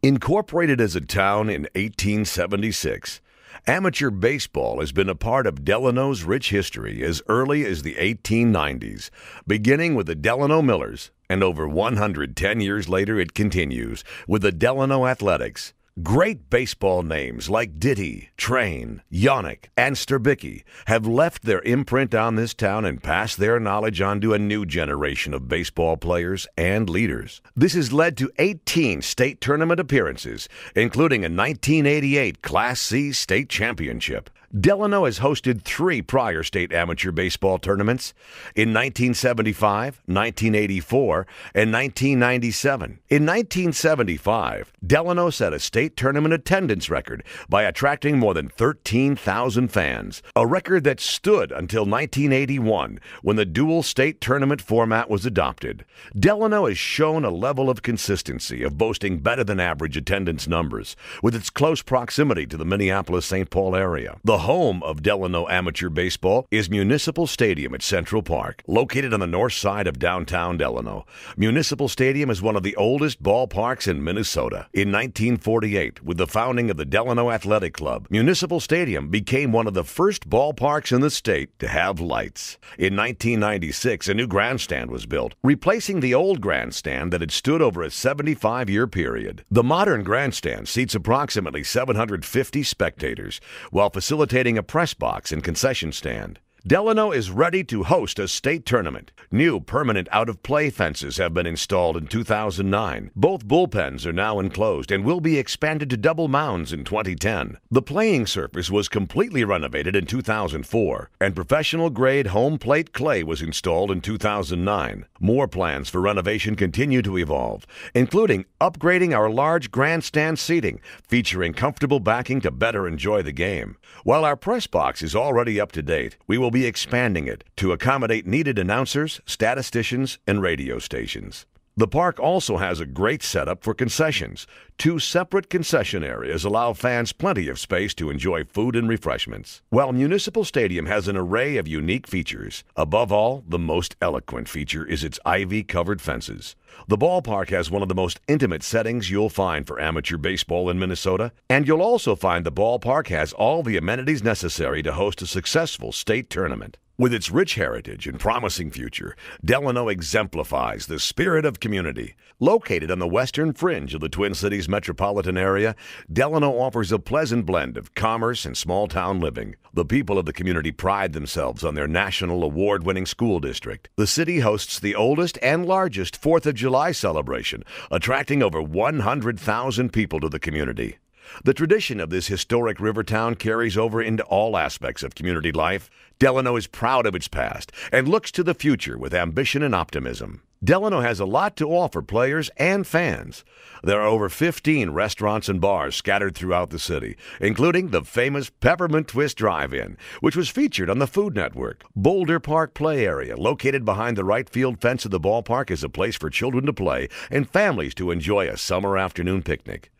Incorporated as a town in 1876, amateur baseball has been a part of Delano's rich history as early as the 1890s, beginning with the Delano Millers, and over 110 years later it continues with the Delano Athletics. Great baseball names like Ditty, Train, Yonick, and Sterbicki have left their imprint on this town and passed their knowledge on to a new generation of baseball players and leaders. This has led to 18 state tournament appearances, including a 1988 Class C state championship. Delano has hosted 3 prior state amateur baseball tournaments in 1975, 1984, and 1997. In 1975, Delano set a state tournament attendance record by attracting more than 13,000 fans, a record that stood until 1981 when the dual state tournament format was adopted. Delano has shown a level of consistency of boasting better than average attendance numbers with its close proximity to the Minneapolis-St. Paul area. The home of Delano amateur baseball is Municipal Stadium at Central Park, located on the north side of downtown Delano. Municipal Stadium is one of the oldest ballparks in Minnesota. In 1948, with the founding of the Delano Athletic Club, Municipal Stadium became one of the first ballparks in the state to have lights. In 1996, a new grandstand was built, replacing the old grandstand that had stood over a 75-year period. The modern grandstand seats approximately 750 spectators, while facilitating a press box and concession stand. Delano is ready to host a state tournament. New permanent out-of-play fences have been installed in 2009. Both bullpens are now enclosed and will be expanded to double mounds in 2010. The playing surface was completely renovated in 2004, and professional-grade home plate clay was installed in 2009. More plans for renovation continue to evolve, including upgrading our large grandstand seating, featuring comfortable backing to better enjoy the game. While our press box is already up to date, we will be expanding it to accommodate needed announcers, statisticians, and radio stations. The park also has a great setup for concessions. 2 separate concession areas allow fans plenty of space to enjoy food and refreshments. While Municipal Stadium has an array of unique features, above all, the most eloquent feature is its ivy-covered fences. The ballpark has one of the most intimate settings you'll find for amateur baseball in Minnesota, and you'll also find the ballpark has all the amenities necessary to host a successful state tournament. With its rich heritage and promising future, Delano exemplifies the spirit of community. Located on the western fringe of the Twin Cities metropolitan area, Delano offers a pleasant blend of commerce and small-town living. The people of the community pride themselves on their national award-winning school district. The city hosts the oldest and largest 4th of July celebration, attracting over 100,000 people to the community. The tradition of this historic river town carries over into all aspects of community life. Delano is proud of its past and looks to the future with ambition and optimism. Delano has a lot to offer players and fans. There are over 15 restaurants and bars scattered throughout the city, including the famous Peppermint Twist Drive-In, which was featured on the Food Network. Boulder Park Play Area, located behind the right field fence of the ballpark, is a place for children to play and families to enjoy a summer afternoon picnic.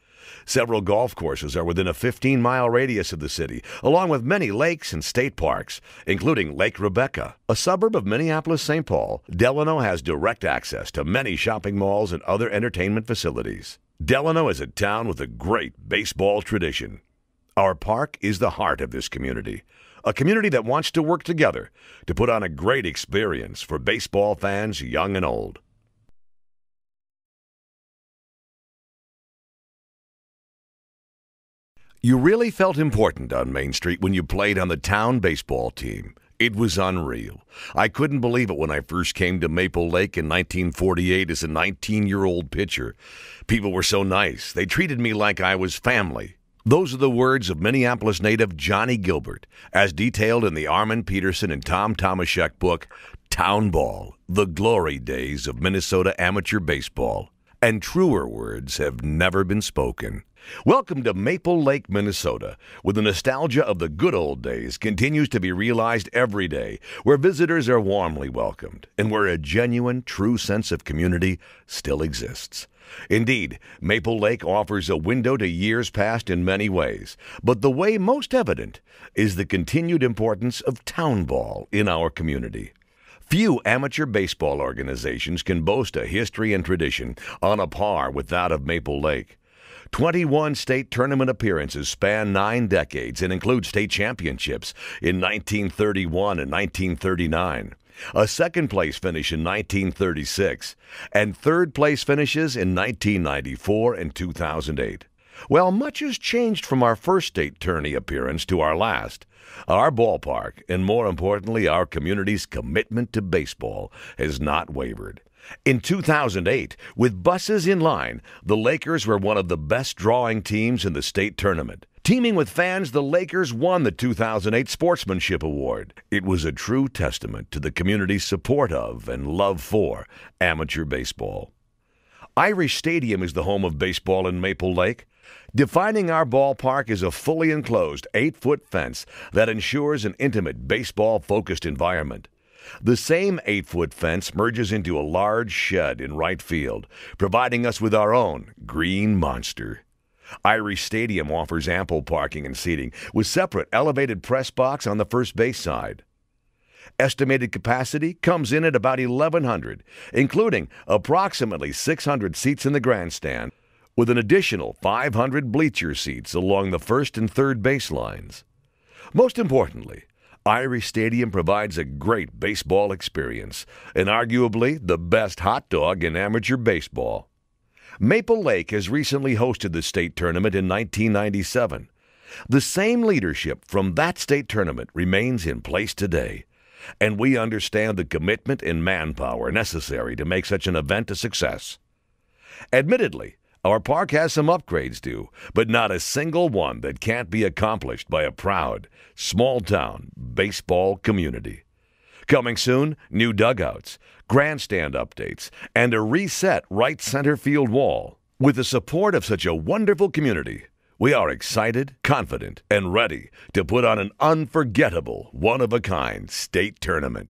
Several golf courses are within a 15-mile radius of the city, along with many lakes and state parks, including Lake Rebecca. A suburb of Minneapolis-St. Paul, Delano has direct access to many shopping malls and other entertainment facilities. Delano is a town with a great baseball tradition. Our park is the heart of this community, a community that wants to work together to put on a great experience for baseball fans young and old. You really felt important on Main Street when you played on the town baseball team. It was unreal. I couldn't believe it when I first came to Maple Lake in 1948 as a 19-year-old pitcher. People were so nice. They treated me like I was family. Those are the words of Minneapolis native Johnny Gilbert, as detailed in the Armin Peterson and Tom Tomaszek book, Town Ball, The Glory Days of Minnesota Amateur Baseball. And truer words have never been spoken. Welcome to Maple Lake, Minnesota, where the nostalgia of the good old days continues to be realized every day, where visitors are warmly welcomed, and where a genuine, true sense of community still exists. Indeed, Maple Lake offers a window to years past in many ways, but the way most evident is the continued importance of town ball in our community. Few amateur baseball organizations can boast a history and tradition on a par with that of Maple Lake. 21 state tournament appearances span 9 decades and include state championships in 1931 and 1939, a second-place finish in 1936, and third-place finishes in 1994 and 2008. Well, much has changed from our first state tourney appearance to our last. Our ballpark, and more importantly, our community's commitment to baseball, has not wavered. In 2008, with buses in line, the Lakers were one of the best drawing teams in the state tournament. Teaming with fans, the Lakers won the 2008 Sportsmanship Award. It was a true testament to the community's support of and love for amateur baseball. Irish Stadium is the home of baseball in Maple Lake. Defining our ballpark is a fully enclosed 8-foot fence that ensures an intimate baseball-focused environment. The same 8-foot fence merges into a large shed in right field, providing us with our own green monster. Irish Stadium offers ample parking and seating, with separate elevated press box on the first base side. Estimated capacity comes in at about 1,100, including approximately 600 seats in the grandstand, with an additional 500 bleacher seats along the first and third baselines. Most importantly, Irish Stadium provides a great baseball experience, and arguably the best hot dog in amateur baseball. Maple Lake has recently hosted the state tournament in 1997. The same leadership from that state tournament remains in place today, and we understand the commitment and manpower necessary to make such an event a success. Admittedly, our park has some upgrades due, but not a single one that can't be accomplished by a proud, small-town baseball community. Coming soon, new dugouts, grandstand updates, and a reset right center field wall. With the support of such a wonderful community, we are excited, confident, and ready to put on an unforgettable, one-of-a-kind state tournament.